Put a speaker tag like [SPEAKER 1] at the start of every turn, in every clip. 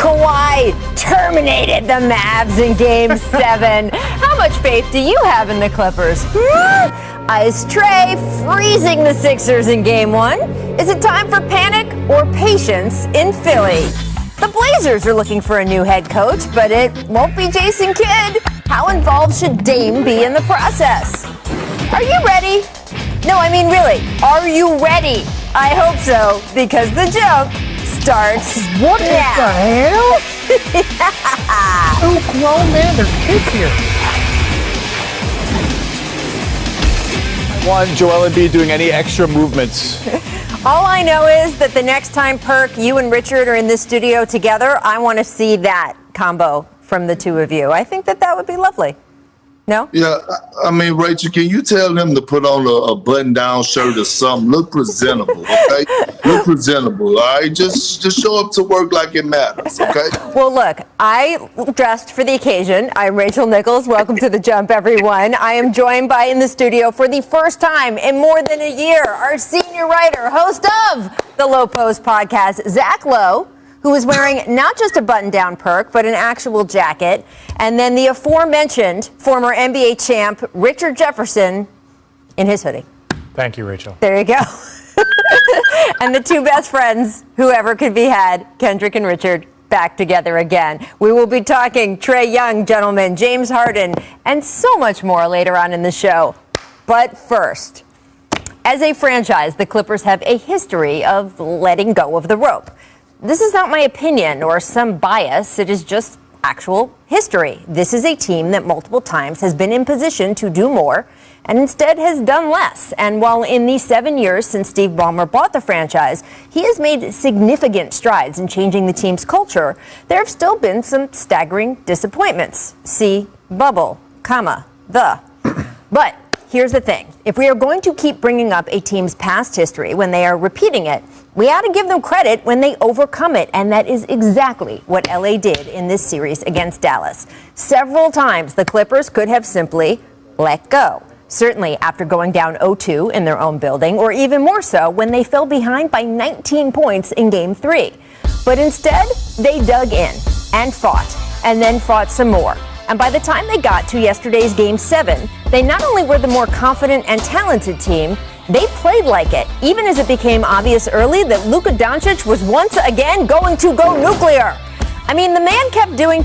[SPEAKER 1] Kawhi terminated the Mavs in Game 7. How much faith do you have in the Clippers? Ice Trae freezing the Sixers in Game 1. Is it time for panic or patience in Philly? The Blazers are looking for a new head coach, but it won't be Jason Kidd. How involved should Dame be in the process? Are you ready? No, I mean really, are you ready? I hope so, because the jump starts
[SPEAKER 2] What
[SPEAKER 1] now.
[SPEAKER 2] the hell? Oh, grown man, there's kids here.
[SPEAKER 3] One, Joel Embiid doing any extra movements?
[SPEAKER 1] All I know is that the next time, Perk, you and Richard are in this studio together, I want to see that combo from the two of you. I think that would be lovely. No?
[SPEAKER 4] Yeah, I mean, Rachel, can you tell him to put on a button-down shirt or something? Look presentable, okay? Look presentable, all right? Just show up to work like it matters, okay?
[SPEAKER 1] Well, look, I dressed for the occasion. I'm Rachel Nichols. Welcome to The Jump, everyone. I am joined by, in the studio for the first time in more than a year, our senior writer, host of the Low Post podcast, Zach Lowe, who is wearing not just a button-down Perk, but an actual jacket. And then the aforementioned former NBA champ, Richard Jefferson, in his hoodie.
[SPEAKER 2] Thank you, Rachel.
[SPEAKER 1] There you go. And the two best friends who ever could be had, Kendrick and Richard, back together again. We will be talking Trae Young, gentlemen, James Harden, and so much more later on in the show. But first, as a franchise, the Clippers have a history of letting go of the rope. This is not my opinion or some bias. It is just actual history. This is a team that multiple times has been in position to do more and instead has done less. And while in the 7 years since Steve Ballmer bought the franchise, he has made significant strides in changing the team's culture, there have still been some staggering disappointments. See bubble, comma, the. But here's the thing. If we are going to keep bringing up a team's past history when they are repeating it, we ought to give them credit when they overcome it, and that is exactly what LA did in this series against Dallas. Several times, the Clippers could have simply let go. Certainly after going down 0-2 in their own building, or even more so when they fell behind by 19 points in Game 3. But instead, they dug in and then fought some more. And by the time they got to yesterday's Game 7, they not only were the more confident and talented team, they played like it, even as it became obvious early that Luka Doncic was once again going to go nuclear. I mean, the man kept doing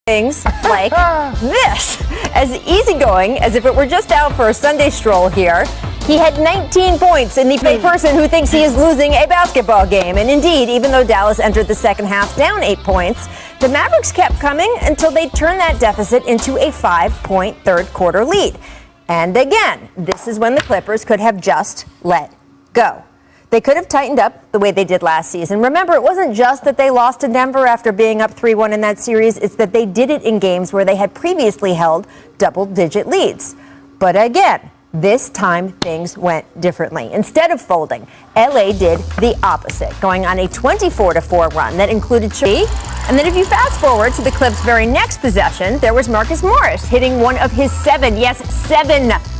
[SPEAKER 1] things like this, as easygoing as if it were just out for a Sunday stroll here. He had 19 points in the person who thinks he is losing a basketball game. And indeed, even though Dallas entered the second half down 8 points, the Mavericks kept coming until they turned that deficit into a 5-point third quarter lead. And again, this is when the Clippers could have just let go. They could have tightened up the way they did last season. Remember, it wasn't just that they lost to Denver after being up 3-1 in that series. It's that they did it in games where they had previously held double-digit leads. But again, this time things went differently. Instead of folding, LA did the opposite, going on a 24-4 run that included Chi. And then if you fast forward to the Clips' very next possession, there was Marcus Morris hitting one of his seven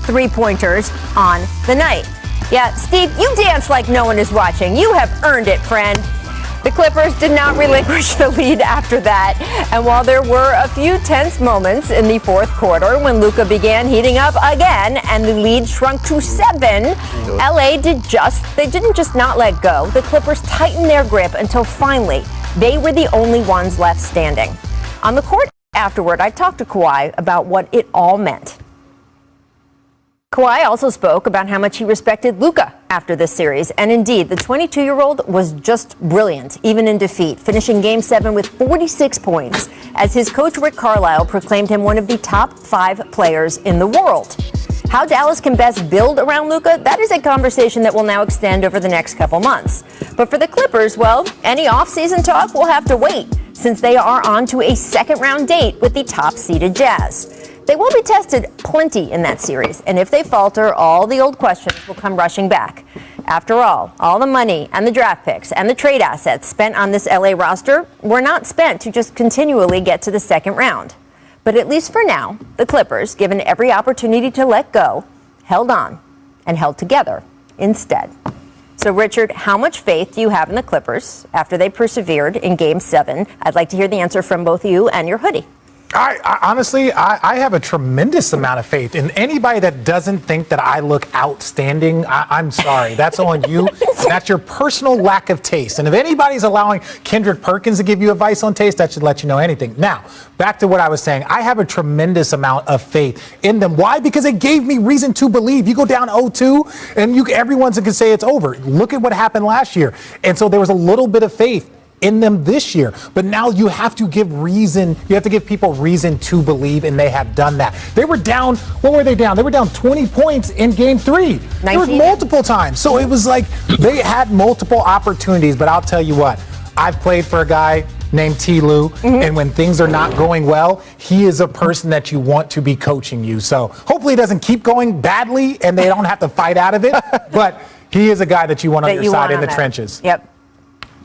[SPEAKER 1] three-pointers on the night. Yeah, Steve, you dance like no one is watching. You have earned it, friend. The Clippers did not relinquish the lead after that. And while there were a few tense moments in the fourth quarter when Luka began heating up again and the lead shrunk to 7, LA didn't just not let go. The Clippers tightened their grip until finally they were the only ones left standing. On the court afterward, I talked to Kawhi about what it all meant. Kawhi also spoke about how much he respected Luka after this series. And indeed, the 22-year-old was just brilliant, even in defeat, finishing Game 7 with 46 points, as his coach Rick Carlisle proclaimed him one of the top 5 players in the world. How Dallas can best build around Luka, that is a conversation that will now extend over the next couple months. But for the Clippers, well, any off-season talk will have to wait, since they are on to a second-round date with the top-seeded Jazz. They will be tested plenty in that series, and if they falter, all the old questions will come rushing back. After all the money and the draft picks and the trade assets spent on this LA roster were not spent to just continually get to the second round. But at least for now, the Clippers, given every opportunity to let go, held on and held together instead. So, Richard, how much faith do you have in the Clippers after they persevered in Game 7? I'd like to hear the answer from both you and your hoodie.
[SPEAKER 2] I honestly have a tremendous amount of faith in anybody that doesn't think that I look outstanding. I'm sorry. That's on you. That's your personal lack of taste. And if anybody's allowing Kendrick Perkins to give you advice on taste, that should let you know anything. Now, back to what I was saying. I have a tremendous amount of faith in them. Why? Because it gave me reason to believe. You go down 0-2 and everyone's going to say it's over. Look at what happened last year. And so there was a little bit of faith in them this year. But now you have to give people reason to believe, and they have done that. They were down, what were they down? They were down 20 points in Game 3. There were multiple times. So it was like they had multiple opportunities, but I'll tell you what, I've played for a guy named T. Lou, and when things are not going well, he is a person that you want to be coaching you. So hopefully it doesn't keep going badly and they don't have to fight out of it, but he is a guy that you want on your side in the trenches.
[SPEAKER 1] Yep.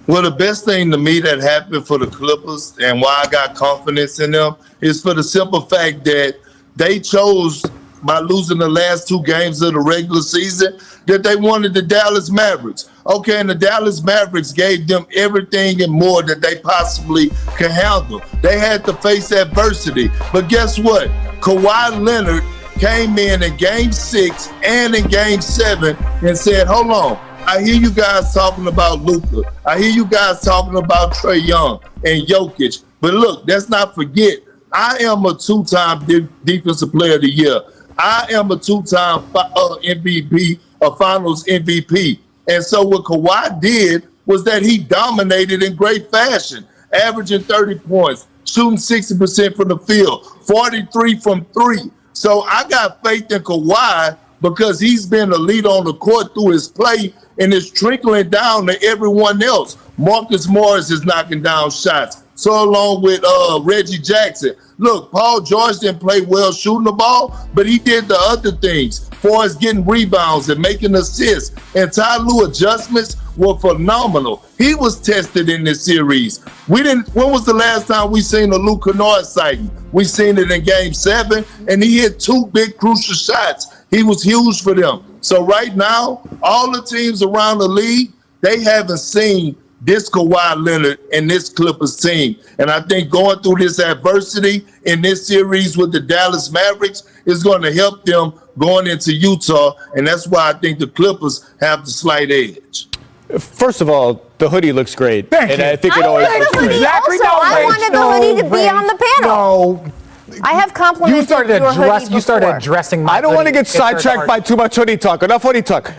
[SPEAKER 4] Well, the best thing to me that happened for the Clippers and why I got confidence in them is for the simple fact that they chose, by losing the last 2 games of the regular season, that they wanted the Dallas Mavericks. Okay, and the Dallas Mavericks gave them everything and more that they possibly could handle. They had to face adversity. But guess what? Kawhi Leonard came in Game 6 and in Game 7 and said, hold on. I hear you guys talking about Luka. I hear you guys talking about Trae Young and Jokic. But look, let's not forget, I am a 2-time Defensive Player of the Year. I am a 2-time MVP, a Finals MVP. And so what Kawhi did was that he dominated in great fashion, averaging 30 points, shooting 60% from the field, 43 from 3. So I got faith in Kawhi because he's been a leader on the court through his play, and it's trickling down to everyone else. Marcus Morris is knocking down shots, so along with Reggie Jackson. Look, Paul George didn't play well shooting the ball, but he did the other things, as far as getting rebounds and making assists. And Ty Lue adjustments were phenomenal. He was tested in this series. When was the last time we seen a Luka Doncic sighting? We seen it in Game 7, and he hit 2 big crucial shots. He was huge for them. So right now, all the teams around the league, they haven't seen this Kawhi Leonard and this Clippers team. And I think going through this adversity in this series with the Dallas Mavericks is going to help them going into Utah. And that's why I think the Clippers have the slight edge.
[SPEAKER 3] First of all, the hoodie looks great.
[SPEAKER 2] Thank you.
[SPEAKER 3] I think it always looks great.
[SPEAKER 2] Exactly.
[SPEAKER 1] I wanted the hoodie to be on the panel.
[SPEAKER 2] No.
[SPEAKER 1] I have complimented your hoodie before.
[SPEAKER 2] You started addressing my
[SPEAKER 3] I don't want to
[SPEAKER 2] hoodie.
[SPEAKER 3] get sidetracked by too much hoodie talk. Enough hoodie talk.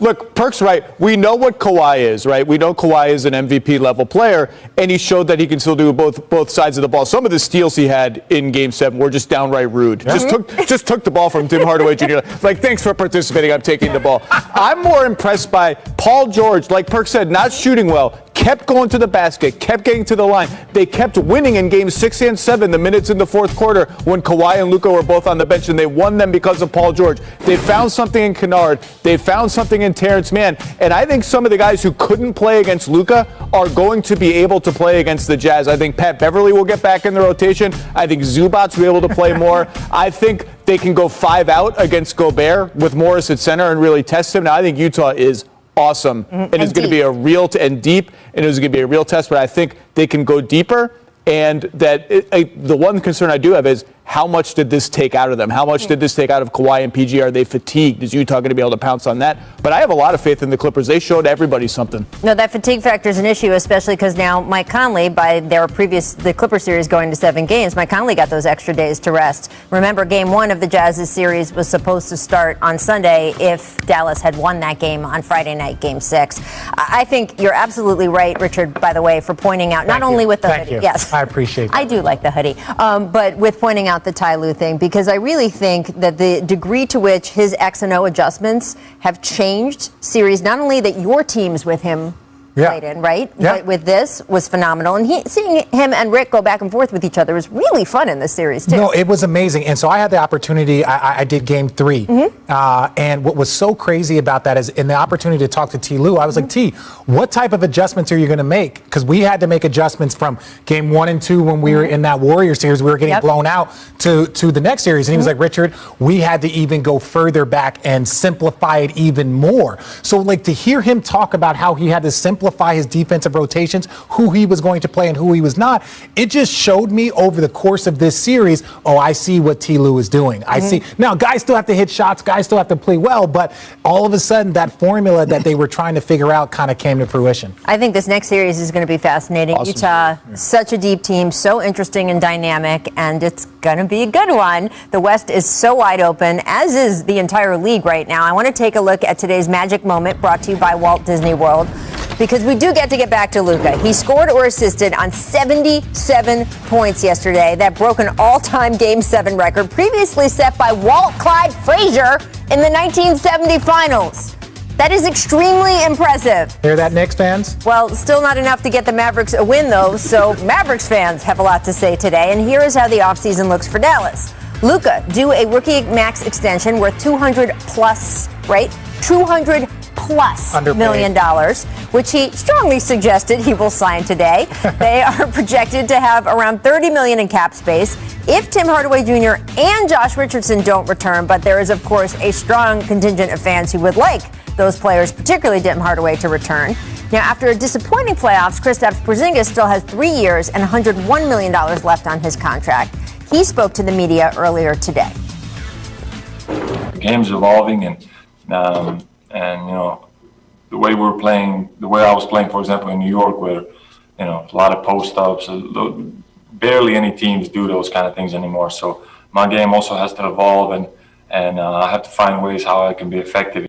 [SPEAKER 3] Look, Perk's right. We know what Kawhi is, right? We know Kawhi is an MVP level player, and he showed that he can still do both sides of the ball. Some of the steals he had in Game 7 were just downright rude. Yeah. Just took the ball from Tim Hardaway Jr. Like, thanks for participating. I'm taking the ball. I'm more impressed by Paul George, like Perk said, not shooting well. Kept going to the basket, kept getting to the line. They kept winning in Games 6 and 7, the minutes in the fourth quarter when Kawhi and Luka were both on the bench, and they won them because of Paul George. They found something in Kennard. They found something in Terrence Mann. And I think some of the guys who couldn't play against Luka are going to be able to play against the Jazz. I think Pat Beverly will get back in the rotation. I think Zubac's will be able to play more. I think they can go 5 out against Gobert with Morris at center and really test him. Now, I think Utah is awesome, and it's going to be a real deep, and it's going to be a real test. But I think they can go deeper, and that the one concern I do have is how much did this take out of them? How much did this take out of Kawhi and PG? Are they fatigued? Is Utah going to be able to pounce on that? But I have a lot of faith in the Clippers. They showed everybody something.
[SPEAKER 1] No, that fatigue factor is an issue, especially because now Mike Conley, by the Clipper series going to 7 games, Mike Conley got those extra days to rest. Remember, Game 1 of the Jazz's series was supposed to start on Sunday if Dallas had won that game on Friday night, Game 6. I think you're absolutely right, Richard, by the way, for pointing out, not only with the hoodie. Yes,
[SPEAKER 2] I appreciate that.
[SPEAKER 1] I do like the hoodie, but with pointing out the Ty Lue thing, because I really think that the degree to which his X and O adjustments have changed series, not only that your teams with him played in, right?
[SPEAKER 2] Yeah.
[SPEAKER 1] But with this was phenomenal. And seeing him and Rick go back and forth with each other was really fun in this series, too.
[SPEAKER 2] No, it was amazing. And so I had the opportunity, I did game 3. And what was so crazy about that is in the opportunity to talk to T. Lou, I was like, T, what type of adjustments are you going to make? Because we had to make adjustments from game 1 and 2 when we were in that Warrior series. We were getting blown out to the next series. And he was like, Richard, we had to even go further back and simplify it even more. So like to hear him talk about how he had to simplify his defensive rotations, who he was going to play and who he was not, it just showed me over the course of this series, oh, I see what T. Lou is doing. I see. Now, guys still have to hit shots, guys still have to play well, but all of a sudden that formula that they were trying to figure out kind of came to fruition.
[SPEAKER 1] I think this next series is going to be fascinating.
[SPEAKER 3] Awesome.
[SPEAKER 1] Utah, such a deep team, so interesting and dynamic, and it's going to be a good one. The West is so wide open, as is the entire league right now. I want to take a look at today's magic moment brought to you by Walt Disney World, because we do get to get back to Luka. He scored or assisted on 77 points yesterday. That broke an all-time Game 7 record previously set by Walt Clyde Frazier in the 1970 finals. That is extremely impressive.
[SPEAKER 2] Hear that, Knicks fans?
[SPEAKER 1] Well, still not enough to get the Mavericks a win, though, so Mavericks fans have a lot to say today, and here is how the offseason looks for Dallas. Luka due a rookie max extension worth $200 plus, right? $200 plus
[SPEAKER 2] Underpaid.
[SPEAKER 1] $million, which he strongly suggested he will sign today. They are projected to have around $30 million in cap space if Tim Hardaway Jr. and Josh Richardson don't return, but there is, of course, a strong contingent of fans who would like those players, particularly Tim Hardaway, to return. Now, after a disappointing playoffs, Kristaps Porzingis still has 3 years and $101 million left on his contract. He spoke to the media earlier today.
[SPEAKER 5] The game's evolving, and you know, the way we're playing, the way I was playing, for example, in New York, where you know a lot of post ups, barely any teams do those kind of things anymore. So my game also has to evolve, and I have to find ways how I can be effective.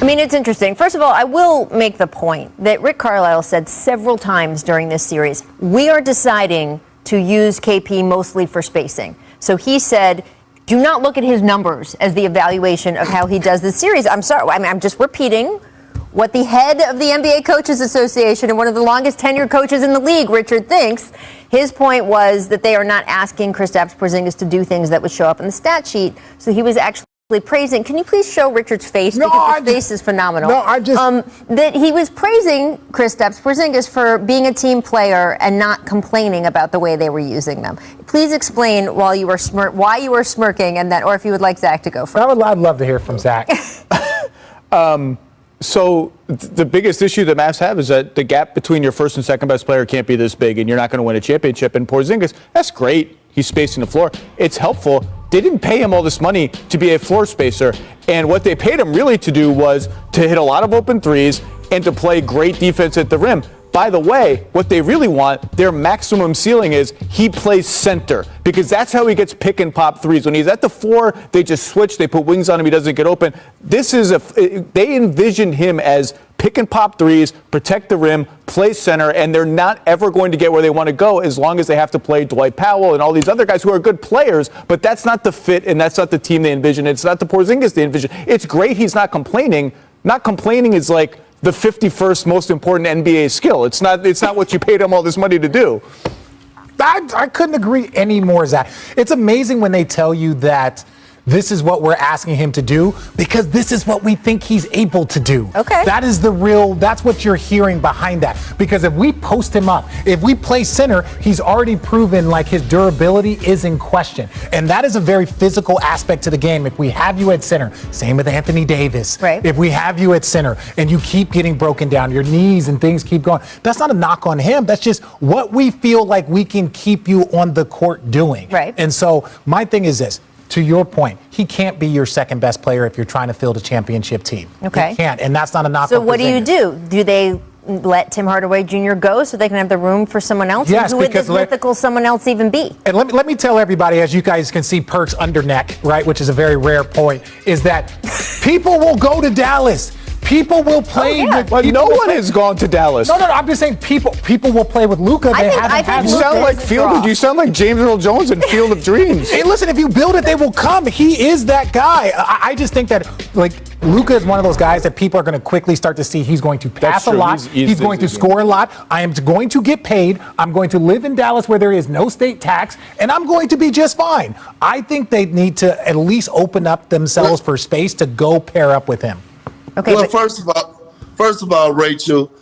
[SPEAKER 1] I mean, it's interesting. First of all, I will make the point that Rick Carlisle said several times during this series, we are deciding to use KP mostly for spacing. So he said, do not look at his numbers as the evaluation of how he does this series. I'm sorry. I mean, I'm just repeating what the head of the NBA Coaches Association and one of the longest tenured coaches in the league, Richard, thinks. His point was that they are not asking Kristaps Porzingis to do things that would show up in the stat sheet. So he was actually praising. Can you please show Richard's face?
[SPEAKER 2] No,
[SPEAKER 1] because his face is phenomenal.
[SPEAKER 2] No, I just
[SPEAKER 1] that he was praising Kristaps Porzingis for being a team player and not complaining about the way they were using them. Please explain why you were smirking, and then, or if you would like Zach to go first.
[SPEAKER 2] I'd love to hear from Zach.
[SPEAKER 3] So the biggest issue that Mavs have is that the gap between your first and second best player can't be this big, and you're not going to win a championship. And Porzingis, that's great. He's spacing the floor. It's helpful. They didn't pay him all this money to be a floor spacer. And what they paid him really to do was to hit a lot of open threes and to play great defense at the rim. By the way, what they really want, their maximum ceiling is he plays center, because that's how he gets pick and pop threes. When he's at the 4, they just switch, they put wings on him, he doesn't get open. They envisioned him as pick and pop threes, protect the rim, play center, and they're not ever going to get where they want to go as long as they have to play Dwight Powell and all these other guys who are good players, but that's not the fit and that's not the team they envision. It's not the Porzingis they envision. It's great he's not complaining. Not complaining is like the 51st most important NBA skill. It's not what you paid him all this money to do.
[SPEAKER 2] I couldn't agree any more, Zach. It's amazing when they tell you that this is what we're asking him to do, because this is what we think he's able to do.
[SPEAKER 1] Okay.
[SPEAKER 2] That's what you're hearing behind that. Because if we post him up, if we play center, he's already proven like his durability is in question. And that is a very physical aspect to the game. If we have you at center, same with Anthony Davis.
[SPEAKER 1] Right.
[SPEAKER 2] If we have you at center and you keep getting broken down, your knees and things keep going, that's not a knock on him. That's just what we feel like we can keep you on the court doing.
[SPEAKER 1] Right.
[SPEAKER 2] And so my thing is this. To your point, he can't be your second best player if you're trying to field a championship team.
[SPEAKER 1] Okay.
[SPEAKER 2] He can't, and that's not a knock.
[SPEAKER 1] So what do you do? Do they let Tim Hardaway Jr. go so they can have the room for someone else?
[SPEAKER 2] Yes,
[SPEAKER 1] who would this mythical someone else even be?
[SPEAKER 2] And let me tell everybody, as you guys can see, Perk's under neck, right, which is a very rare point, is that people will go to Dallas. People will play with.
[SPEAKER 3] But no one has gone to Dallas.
[SPEAKER 2] No. I'm just saying people will play with Luka. They haven't had
[SPEAKER 3] You
[SPEAKER 2] Luka.
[SPEAKER 3] sound like you sound like James Earl Jones in Field of Dreams.
[SPEAKER 2] Hey, listen, if you build it, they will come. He is that guy. I just think that, like, Luka is one of those guys that people are going to quickly start to see. He's going to pass a lot. He's going to score a lot. I am going to get paid. I'm going to live in Dallas where there is no state tax, and I'm going to be just fine. I think they need to at least open up themselves for space to go pair up with him.
[SPEAKER 1] Okay.
[SPEAKER 4] Well, first of all, Rachel,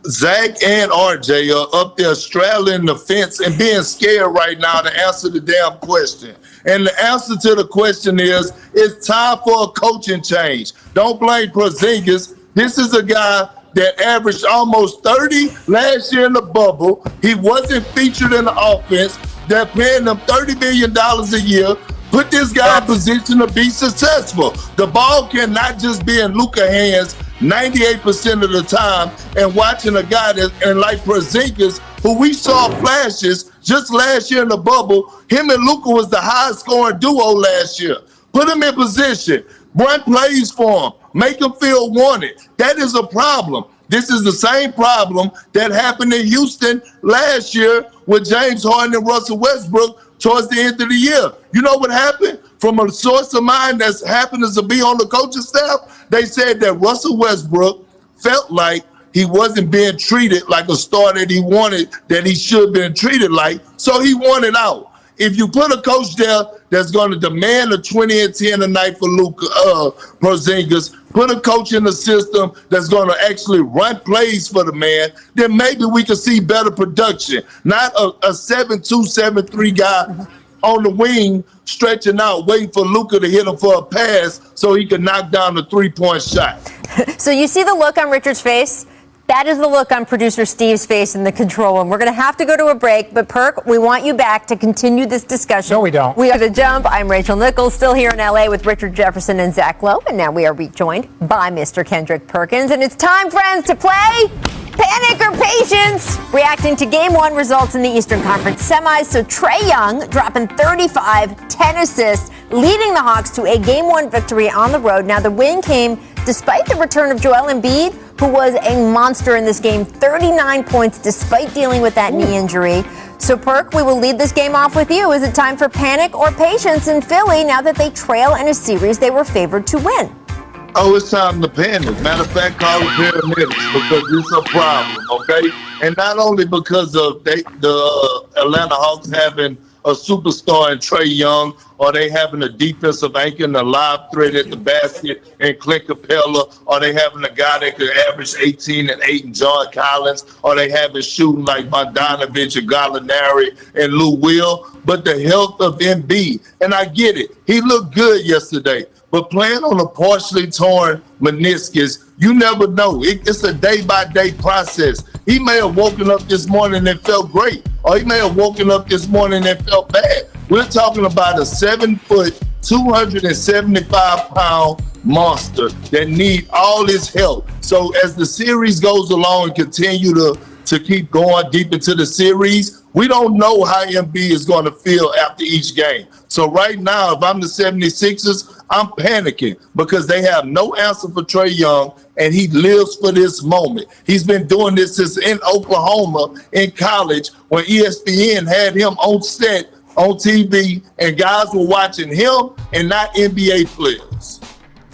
[SPEAKER 4] Zach and RJ are up there straddling the fence and being scared right now to answer the damn question. And the answer to the question is, it's time for a coaching change. Don't blame Porzingis. This is a guy that averaged almost 30 last year in the bubble. He wasn't featured in the offense. They're paying him $30 million a year. Put this guy in position to be successful. The ball cannot just be in Luka's hands 98% of the time, and watching a guy like Porzingis, who we saw flashes just last year in the bubble. Him and Luka was the highest scoring duo last year. Put him in position, run plays for him, make him feel wanted. That is a problem. This is the same problem that happened in Houston last year with James Harden and Russell Westbrook towards the end of the year. You know what happened? From a source of mine that's happened to be on the coaching staff, they said that Russell Westbrook felt like he wasn't being treated like a star that he wanted, that he should have been treated like, so he wanted out. If you put a coach there that's going to demand a 20 and 10 a night for Luka Porzingis, put a coach in the system that's going to actually run plays for the man, then maybe we can see better production. Not a 7'2", 7'3" guy on the wing stretching out, waiting for Luka to hit him for a pass so he can knock down the three-point shot.
[SPEAKER 1] So you see the look on Richard's face? That is the look on producer Steve's face in the control room. We're going to have to go to a break, but Perk, we want you back to continue this discussion.
[SPEAKER 2] No, we don't.
[SPEAKER 1] We are to jump. I'm Rachel Nichols, still here in LA with Richard Jefferson and Zach Lowe, and now we are rejoined by Mr. Kendrick Perkins, and it's time, friends, to play Panic or Patience, reacting to Game 1 results in the Eastern Conference semis. So Trae Young dropping 35, 10 assists, leading the Hawks to a Game 1 victory on the road. Now, the win came despite the return of Joel Embiid, who was a monster in this game, 39 points despite dealing with that knee injury. So, Perk, we will lead this game off with you. Is it time for panic or patience in Philly now that they trail in a series they were favored to win?
[SPEAKER 4] Oh, it's time to panic. Matter of fact, call the paramedics because it's a problem, okay? And not only because of the Atlanta Hawks having a superstar in Trae Young, or they having a defensive anchor and a live threat at the basket in Clint Capella, or they having a guy that could average 18 and 8 in John Collins, or they having shooting like Bogdanovich and Gallinari and Lou Will, but the health of Embiid. And I get it. He looked good yesterday. But playing on a partially torn meniscus, you never know. It's a day-by-day process. He may have woken up this morning and felt great, or he may have woken up this morning and felt bad. We're talking about a 7-foot, 275-pound monster that needs all his help. So as the series goes along and continue to keep going deep into the series, we don't know how Embiid is going to feel after each game. So right now, if I'm the 76ers, I'm panicking because they have no answer for Trae Young, and he lives for this moment. He's been doing this since in Oklahoma in college when ESPN had him on set on TV, and guys were watching him and not NBA players.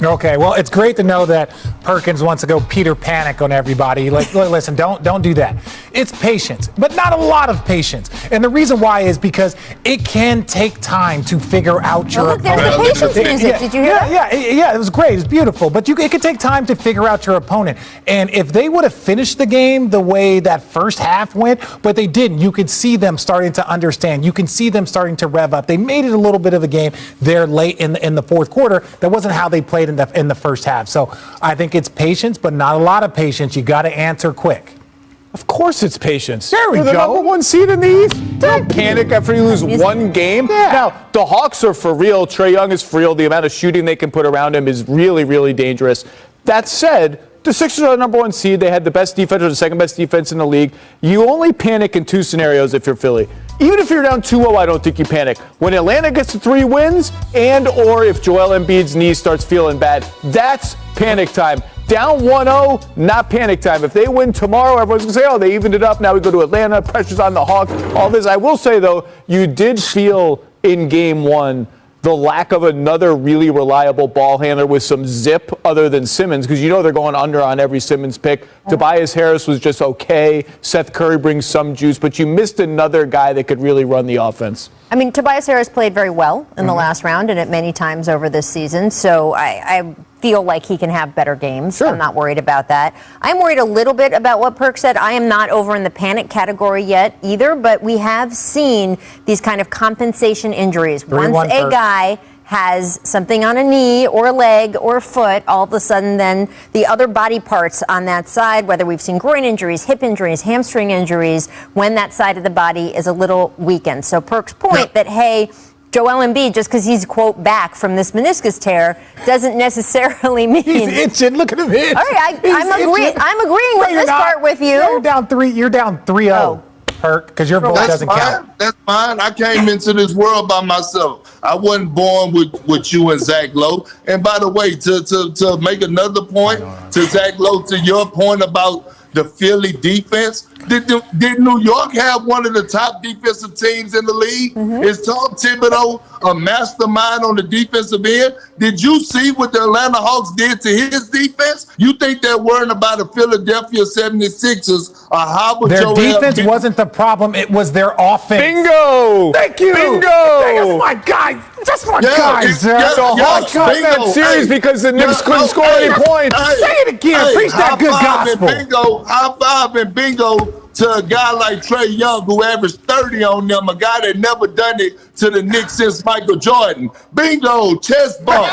[SPEAKER 2] Okay, well, it's great to know that Perkins wants to go Peter Panic on everybody. Like, listen, don't do that. It's patience, but not a lot of patience. And the reason why is because it can take time to figure out your opponent.
[SPEAKER 1] Look, there's the patience music. Did you hear that?
[SPEAKER 2] Yeah, it was great. It's beautiful. But it could take time to figure out your opponent. And if they would have finished the game the way that first half went, but they didn't, you could see them starting to understand. You can see them starting to rev up. They made it a little bit of a game there late in the fourth quarter. That wasn't how they played in the first half. So I think it's patience, but not a lot of patience. You got to answer quick.
[SPEAKER 3] Of course it's patience.
[SPEAKER 2] There we
[SPEAKER 3] You're
[SPEAKER 2] go.
[SPEAKER 3] the number one seed in the East. Don't panic after you lose one game.
[SPEAKER 2] Yeah.
[SPEAKER 3] Now, the Hawks are for real. Trae Young is for real. The amount of shooting they can put around him is really, really dangerous. That said, the Sixers are the number one seed. They had the best defense or the second best defense in the league. You only panic in two scenarios if you're Philly. Even if you're down 2-0, I don't think you panic. When Atlanta gets to 3 wins, and or if Joel Embiid's knee starts feeling bad, that's panic time. Down 1-0, not panic time. If they win tomorrow, everyone's going to say, oh, they evened it up. Now we go to Atlanta, pressure's on the Hawks, all this. I will say, though, you did feel in game one the lack of another really reliable ball handler with some zip other than Simmons, because you know they're going under on every Simmons pick. Tobias Harris was just okay. Seth Curry brings some juice, but you missed another guy that could really run the offense.
[SPEAKER 1] I mean, Tobias Harris played very well in the last round and at many times over this season, so I feel like he can have better games.
[SPEAKER 3] Sure.
[SPEAKER 1] I'm not worried about that. I'm worried a little bit about what Perk said. I am not over in the panic category yet either, but we have seen these kind of compensation injuries. Once a guy has something on a knee or a leg or a foot, all of a sudden then the other body parts on that side, whether we've seen groin injuries, hip injuries, hamstring injuries, when that side of the body is a little weakened. So Perk's point that, hey, Joel Embiid, just because he's, quote, back from this meniscus tear, doesn't necessarily mean...
[SPEAKER 2] He's itching. Look at him itch.
[SPEAKER 1] All right, I'm agreeing with this part with you.
[SPEAKER 2] You're down 3-0.
[SPEAKER 1] Oh.
[SPEAKER 2] Perk, because your vote doesn't count.
[SPEAKER 4] That's fine. I came into this world by myself. I wasn't born with you and Zach Lowe. And by the way, to make another point, to Zach Lowe, to your point about the Philly defense, did New York have one of the top defensive teams in the league? Is Tom Thibodeau a mastermind on the defensive end? Did you see what the Atlanta Hawks did to his defense? You think they're worrying about the Philadelphia 76ers or how would
[SPEAKER 2] Their defense wasn't the problem. It was their offense.
[SPEAKER 3] Bingo!
[SPEAKER 2] Thank you.
[SPEAKER 3] Bingo!
[SPEAKER 2] That's my guy. That's my guy, sir.
[SPEAKER 3] The Hawks won that series because the Knicks couldn't score any points.
[SPEAKER 2] Say it again. Preach that good gospel.
[SPEAKER 4] High five and bingo to a guy like Trae Young who averaged 30 on them, a guy that never done it to the Knicks since Michael Jordan. Bingo, chest bump.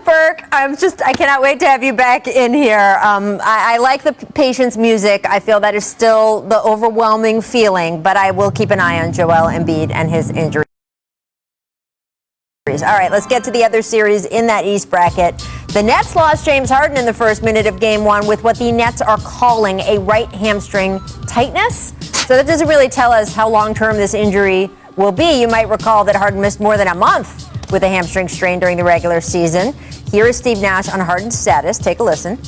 [SPEAKER 1] Burke, I cannot wait to have you back in here. I like the patience music. I feel that is still the overwhelming feeling, but I will keep an eye on Joel Embiid and his injuries. All right, let's get to the other series in that East bracket. The Nets lost James Harden in the first minute of Game 1 with what the Nets are calling a right hamstring tightness. So that doesn't really tell us how long-term this injury will be. You might recall that Harden missed more than a month with a hamstring strain during the regular season. Here is Steve Nash on Harden's status. Take a listen.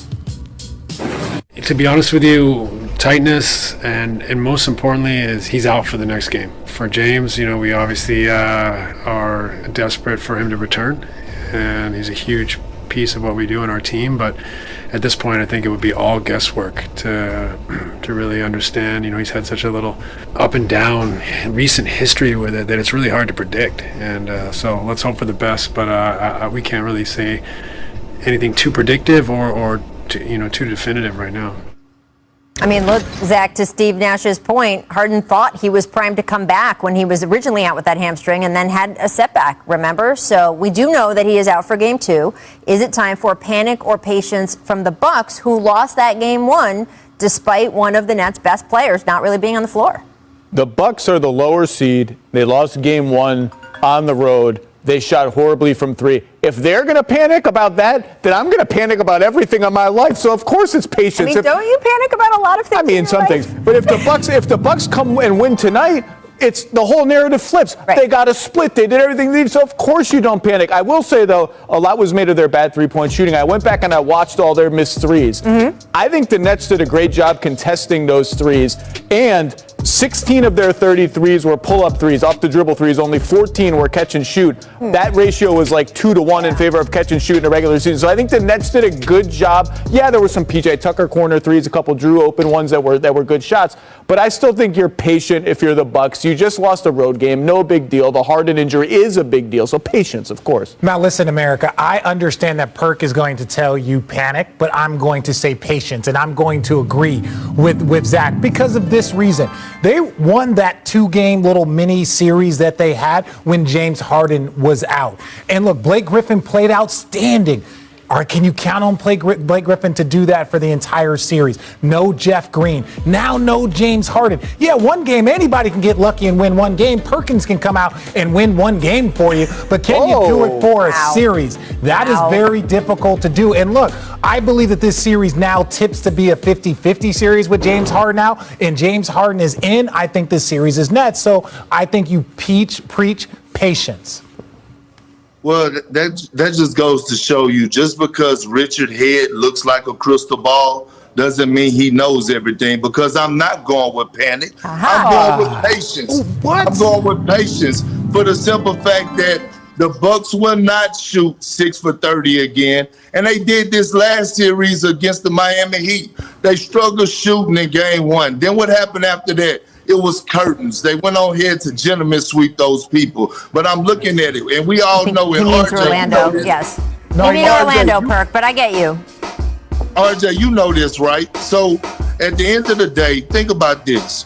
[SPEAKER 6] To be honest with you, tightness and most importantly is he's out for the next game. For James, we obviously are desperate for him to return, and he's a huge piece of what we do in our team, but at this point I think it would be all guesswork to really understand. He's had such a little up and down recent history with it that it's really hard to predict, and so let's hope for the best, but we can't really say anything too predictive or too definitive right now.
[SPEAKER 1] I mean, look, Zach, to Steve Nash's point, Harden thought he was primed to come back when he was originally out with that hamstring and then had a setback, remember? So we do know that he is out for Game 2. Is it time for panic or patience from the Bucks, who lost that Game 1 despite one of the Nets' best players not really being on the floor?
[SPEAKER 3] The Bucks are the lower seed. They lost Game 1 on the road. They shot horribly from 3. If they're going to panic about that, then I'm going to panic about everything in my life. So of course it's patience.
[SPEAKER 1] I mean, don't you panic about a lot of things?
[SPEAKER 3] I mean, some things. But if the Bucks come and win tonight, it's the whole narrative flips.
[SPEAKER 1] Right.
[SPEAKER 3] They got a split. They did everything they did. So of course you don't panic. I will say though, a lot was made of their bad three-point shooting. I went back and I watched all their missed threes. I think the Nets did a great job contesting those threes, and 16 of their 33s were pull-up threes, off the dribble threes. Only 14 were catch and shoot. That ratio was like 2-to-1 in favor of catch and shoot in the regular season. So I think the Nets did a good job. Yeah, there were some PJ Tucker corner threes, a couple Drew open ones that were good shots. But I still think you're patient if you're the Bucks. You just lost a road game, no big deal. The Harden injury is a big deal, so patience, of course.
[SPEAKER 2] Now listen, America, I understand that Perk is going to tell you panic, but I'm going to say patience, and I'm going to agree with Zach because of this reason. They won that 2-game little mini series that they had when James Harden was out. And look, Blake Griffin played outstanding. Or can you count on Blake Griffin to do that for the entire series? No Jeff Green. Now no James Harden. Yeah, one game, anybody can get lucky and win one game. Perkins can come out and win one game for you. But can you do it for a series? That is very difficult to do. And look, I believe that this series now tips to be a 50-50 series with James Harden out. And James Harden is in. I think this series is Nets. So I think you preach patience.
[SPEAKER 4] Well, that just goes to show you, just because Richard Head looks like a crystal ball doesn't mean he knows everything, because I'm not going with panic. I'm going with patience.
[SPEAKER 2] What?
[SPEAKER 4] I'm going with patience for the simple fact that the Bucks will not shoot 6 for 30 again. And they did this last series against the Miami Heat. They struggled shooting in game 1. Then what happened after that? It was curtains. They went on here to gentlemen sweep those people. But I'm looking at it, and we all know it.
[SPEAKER 1] He means
[SPEAKER 4] RJ,
[SPEAKER 1] Orlando,
[SPEAKER 4] you know
[SPEAKER 1] yes.
[SPEAKER 2] No,
[SPEAKER 1] You mean
[SPEAKER 4] RJ,
[SPEAKER 1] Orlando, Perk, but I get you.
[SPEAKER 4] RJ, you know this, right? So at the end of the day, think about this.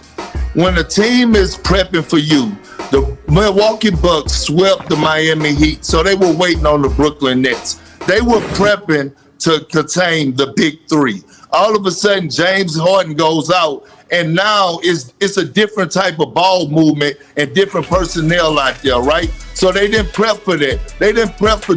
[SPEAKER 4] When a team is prepping for you, the Milwaukee Bucks swept the Miami Heat, so they were waiting on the Brooklyn Nets. They were prepping to contain the big three. All of a sudden, James Harden goes out, and now it's a different type of ball movement and different personnel out there, right? So they didn't prep for that. They didn't prep for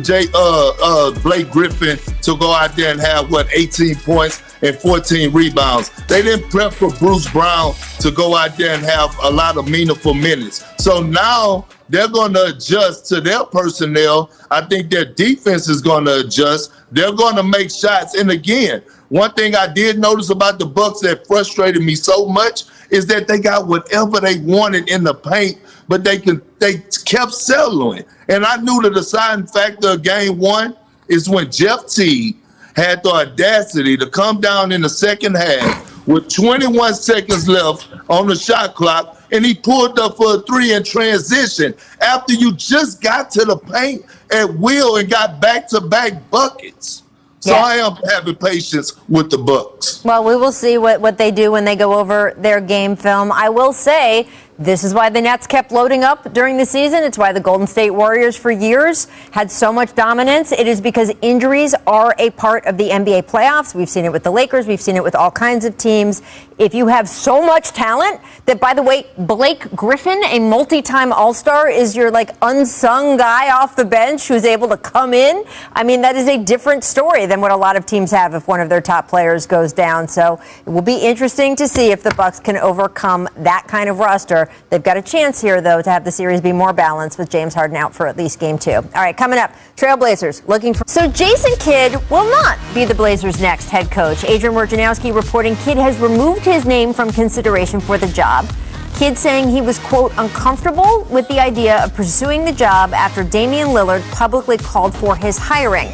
[SPEAKER 4] Blake Griffin to go out there and have, 18 points and 14 rebounds. They didn't prep for Bruce Brown to go out there and have a lot of meaningful minutes. So now they're going to adjust to their personnel. I think their defense is going to adjust. They're going to make shots. And again, one thing I did notice about the Bucks that frustrated me so much is that they got whatever they wanted in the paint, but they kept settling. And I knew the deciding factor of game 1 is when Jeff Teague had the audacity to come down in the second half with 21 seconds left on the shot clock, and he pulled up for a 3 in transition after you just got to the paint at will and got back-to-back buckets. So
[SPEAKER 1] Yeah.
[SPEAKER 4] I am having patience with the Bucks.
[SPEAKER 1] Well, we will see what they do when they go over their game film. I will say this is why the Nets kept loading up during the season. It's why the Golden State Warriors for years had so much dominance. It is because injuries are a part of the NBA playoffs. We've seen it with the Lakers. We've seen it with all kinds of teams. If you have so much talent that, by the way, Blake Griffin, a multi-time All-Star, is your unsung guy off the bench who's able to come in. I mean, that is a different story than what a lot of teams have if one of their top players goes down. So it will be interesting to see if the Bucks can overcome that kind of roster. They've got a chance here, though, to have the series be more balanced with James Harden out for at least game 2. All right, coming up, Trailblazers looking for... So Jason Kidd will not be the Blazers' next head coach. Adrian Wojnarowski reporting Kidd has removed his name from consideration for the job. Kidd saying he was, quote, uncomfortable with the idea of pursuing the job after Damian Lillard publicly called for his hiring.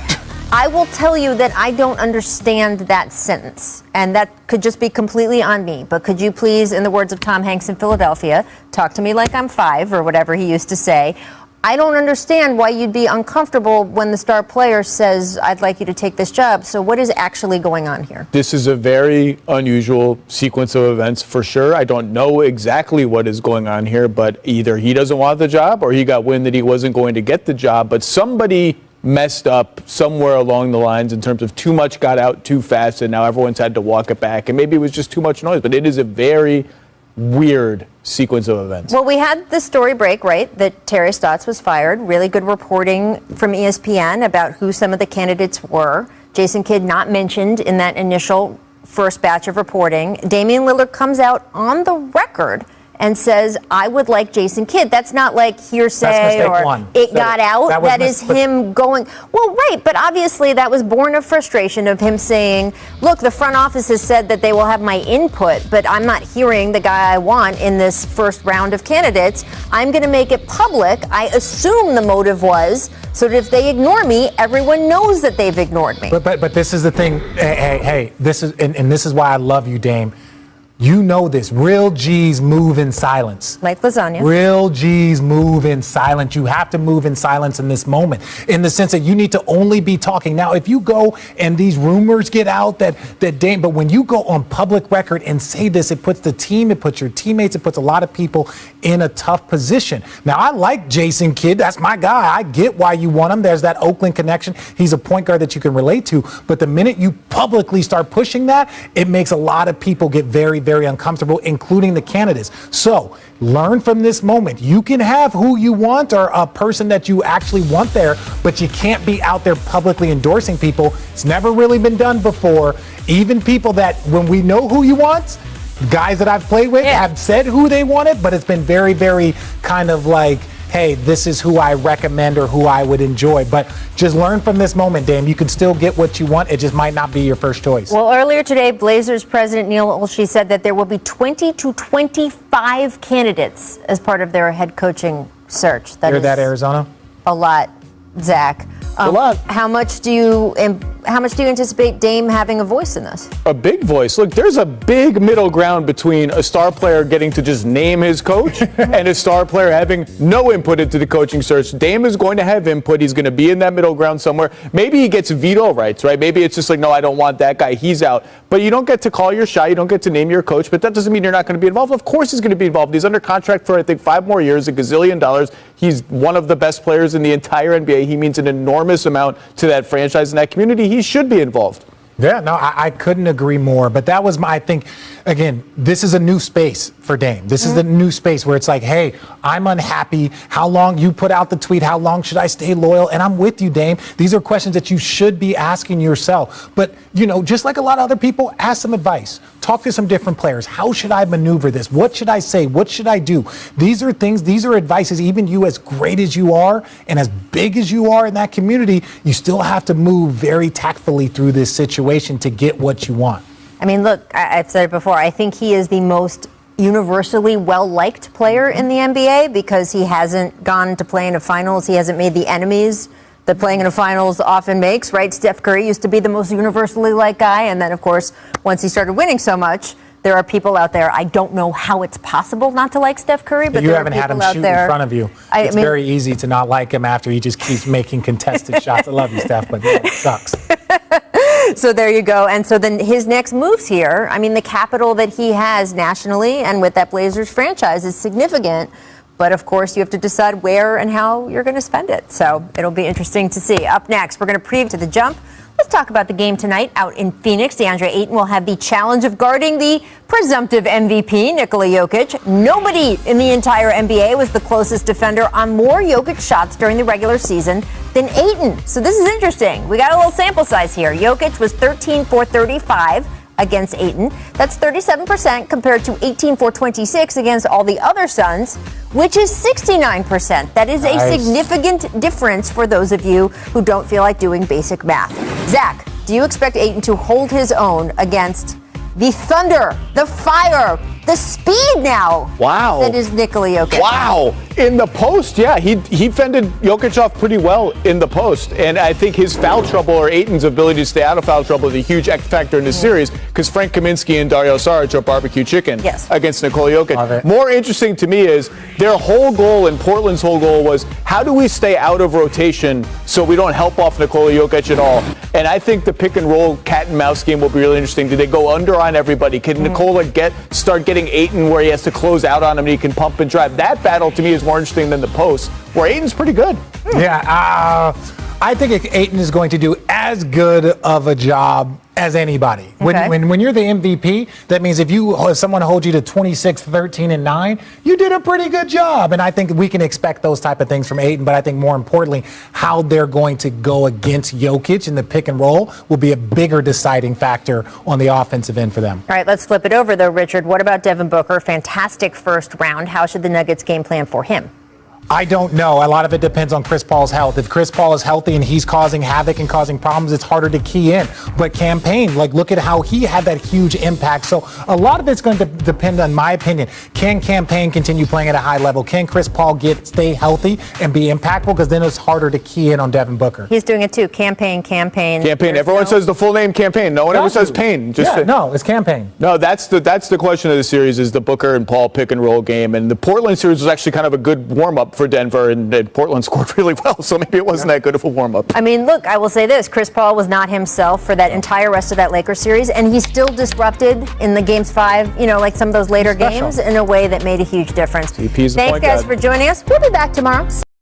[SPEAKER 1] I will tell you that I don't understand that sentence, and that could just be completely on me. But could you please, in the words of Tom Hanks in Philadelphia, talk to me like I'm 5 or whatever he used to say. I don't understand why you'd be uncomfortable when the star player says, I'd like you to take this job. So what is actually going on here?
[SPEAKER 3] This is a very unusual sequence of events for sure. I don't know exactly what is going on here, but either he doesn't want the job or he got wind that he wasn't going to get the job. But somebody messed up somewhere along the lines in terms of too much got out too fast and now everyone's had to walk it back. And maybe it was just too much noise, but it is a very weird sequence of events.
[SPEAKER 1] Well, we had the story break, right, that Terry Stotts was fired. Really good reporting from ESPN about who some of the candidates were. Jason Kidd not mentioned in that initial first batch of reporting. Damian Lillard comes out on the record and says, I would like Jason Kidd. That's not like hearsay or it got out. That is him going, well, right, but obviously that was born of frustration of him saying, look, the front office has said that they will have my input, but I'm not hearing the guy I want in this first round of candidates. I'm going to make it public. I assume the motive was so that if they ignore me, everyone knows that they've ignored me.
[SPEAKER 2] But this is the thing. Hey, this is and this is why I love you, Dame. You know this. Real G's move in silence.
[SPEAKER 1] Like lasagna.
[SPEAKER 2] Real G's move in silence. You have to move in silence in this moment, in the sense that you need to only be talking. Now, if you go and these rumors get out that Dame, but when you go on public record and say this, it puts the team, it puts your teammates, it puts a lot of people in a tough position. Now, I like Jason Kidd. That's my guy. I get why you want him. There's that Oakland connection. He's a point guard that you can relate to. But the minute you publicly start pushing that, it makes a lot of people get very, very uncomfortable, including the candidates. So learn from this moment. You can have who you want or a person that you actually want there, but you can't be out there publicly endorsing people. It's never really been done before. Even people that, when we know who you want, guys that I've played with have said who they wanted, but it's been very, very kind of like, hey, this is who I recommend or who I would enjoy. But just learn from this moment, Dame. You can still get what you want. It just might not be your first choice.
[SPEAKER 1] Well, earlier today, Blazers president Neil Olshey said that there will be 20 to 25 candidates as part of their head coaching search.
[SPEAKER 2] Hear that, Arizona?
[SPEAKER 1] A lot, Zach.
[SPEAKER 3] A lot.
[SPEAKER 1] How much do you anticipate Dame having a voice in this?
[SPEAKER 3] A big voice. Look, there's a big middle ground between a star player getting to just name his coach and a star player having no input into the coaching search. Dame is going to have input. He's going to be in that middle ground somewhere. Maybe he gets veto rights, right? Maybe it's just like, no, I don't want that guy. He's out. But you don't get to call your shot. You don't get to name your coach. But that doesn't mean you're not going to be involved. Of course he's going to be involved. He's under contract for, I think, 5 more years, $1 gazillion. He's one of the best players in the entire NBA. He means an enormous amount to that franchise and that community. He should be involved.
[SPEAKER 2] Yeah, no, I couldn't agree more. But that was I think, again, this is a new space for Dame. This is the new space where it's like, hey, I'm unhappy. How long, you put out the tweet, how long should I stay loyal? And I'm with you, Dame. These are questions that you should be asking yourself. But, just like a lot of other people, ask some advice. Talk to some different players. How should I maneuver this? What should I say? What should I do? These are advices, even you as great as you are and as big as you are in that community, you still have to move very tactfully through this situation to get what you want.
[SPEAKER 1] I mean, look, I've said it before. I think he is the most universally well-liked player in the NBA because he hasn't gone to play in a finals. He hasn't made the enemies that playing in a finals often makes, right? Steph Curry used to be the most universally liked guy. And then, of course, once he started winning so much, there are people out there. I don't know how it's possible not to like Steph Curry, but
[SPEAKER 2] you
[SPEAKER 1] there
[SPEAKER 2] haven't
[SPEAKER 1] are
[SPEAKER 2] had him
[SPEAKER 1] people
[SPEAKER 2] shoot
[SPEAKER 1] out there.
[SPEAKER 2] in front of you. It's very easy to not like him after he just keeps making contested shots. I love you, Steph, but yeah, it sucks.
[SPEAKER 1] So there you go. And so then his next moves here, I mean, the capital that he has nationally and with that Blazers franchise is significant. But of course, you have to decide where and how you're going to spend it. So it'll be interesting to see. Up next, we're going to preview the jump. Let's talk about the game tonight out in Phoenix. DeAndre Ayton will have the challenge of guarding the presumptive MVP, Nikola Jokic. Nobody in the entire NBA was the closest defender on more Jokic shots during the regular season than Ayton. So this is interesting. We got a little sample size here. Jokic was 13 for 35 against Ayton. That's 37% compared to 18 for 26 against all the other Suns, which is 69%. That is a significant difference for those of you who don't feel like doing basic math. Zach, do you expect Ayton to hold his own against the thunder, the fire, the speed now?
[SPEAKER 3] Wow.
[SPEAKER 1] That is Nikola Jokic.
[SPEAKER 3] Wow. In the post, yeah, he fended Jokic off pretty well in the post. And I think his foul trouble or Ayton's ability to stay out of foul trouble is a huge X factor in this series because Frank Kaminsky and Dario Saric are barbecue chicken against Nikola Jokic. More interesting to me is their whole goal and Portland's whole goal was how do we stay out of rotation so we don't help off Nikola Jokic at all? And I think the pick and roll cat and mouse game will be really interesting. Do they go under on everybody? Can Nikola start getting Ayton where he has to close out on him and he can pump and drive? That battle to me is more interesting than the post, where Ayton's pretty good.
[SPEAKER 2] Yeah, I think Ayton is going to do as good of a job as anybody.
[SPEAKER 1] Okay.
[SPEAKER 2] When you're the MVP, that means if someone holds you to 26, 13, and 9, you did a pretty good job. And I think we can expect those type of things from Ayton. But I think more importantly, how they're going to go against Jokic in the pick and roll will be a bigger deciding factor on the offensive end for them.
[SPEAKER 1] All right, let's flip it over though, Richard. What about Devin Booker? Fantastic first round. How should the Nuggets game plan for him?
[SPEAKER 2] I don't know. A lot of it depends on Chris Paul's health. If Chris Paul is healthy and he's causing havoc and causing problems, it's harder to key in. But campaign, look at how he had that huge impact. So a lot of it's going to depend on my opinion. Can campaign continue playing at a high level? Can Chris Paul stay healthy and be impactful? Because then it's harder to key in on Devin Booker.
[SPEAKER 1] He's doing it too. Campaign.
[SPEAKER 3] Everyone says the full name campaign. No one ever says Payne.
[SPEAKER 2] No, it's campaign.
[SPEAKER 3] No, that's the question of the series is the Booker and Paul pick and roll game. And the Portland series was actually kind of a good warm up for Denver, and Portland scored really well, so maybe it wasn't that good of a warm-up.
[SPEAKER 1] I mean, look, I will say this. Chris Paul was not himself for that entire rest of that Lakers series, and he still disrupted in the Games 5, like some of those later games in a way that made a huge difference.
[SPEAKER 3] CP's
[SPEAKER 1] Thanks, guys, for joining us. We'll be back tomorrow.